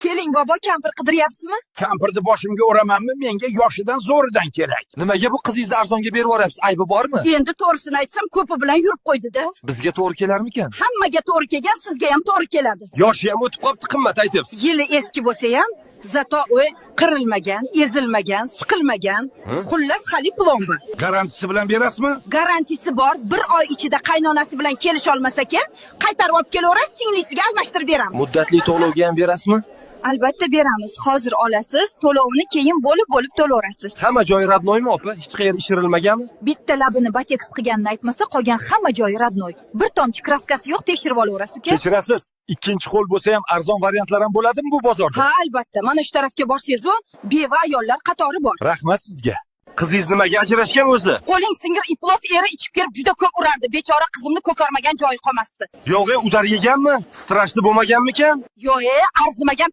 Keling bobo, kampir qidiryapsizmi? Kampirni boshimga o'ramanmi? Menga yoshidan zo'ridan kerak. Nimaga bu qizingizni arzonga berib yuboryapsiz? Aybi bormi? Endi to'g'risini aytsam, ko'pi bilan yurib qo'ydi-da. Bizga to'g'ri kelarmikan? Hammaga to'g'ri kelgan, sizga ham to'g'ri keladi. Yoshi ham o'tib qolibdi, qimmat aytibsiz. Yili eski bo'lsa ham, zato u qirilmagan, ezilmagan, siqilmagan. Xullas, hali plomba. Garantisi bilan berasizmi? Garantisi bor. 1 oy ichida qaynonasi bilan kelisha olmasa ekan, qaytarib olib kelaverasiz, singlisiga almashtirib beramiz. Muddatli to'lovga ham berasizmi? Albatta beramiz. Hozir olasiz, to'lovini keyin bo'lib to'laverasiz. Hamma joyi radnoymi opa? Hech qayeri ishirilmaganmi? Bitta labini bateks qilganini aytmasa, qolgan hamma joyi radnoy. Bir tomchi kraskasi yo'q, tekshirib olaverasiz uka. Kechirasiz. Ikkinchi qo'l bo'lsa ham arzon variantlar ham bo'ladimi bu bozorda? Ha, albatta. Mana shu tarafga borsangiz, beva ayollar qatori bor. Rahmat sizga. Qizingiz nimaga ajrashgan o'zi? Qo'ling singir iplos eri ichib kelib juda ko'p urardi. Bechora qizimni ko'karmagan joyi qolmasdi. Yo'q, udar yeganmi? Strashli bo'lmaganmikan? Yo'q, arzimagan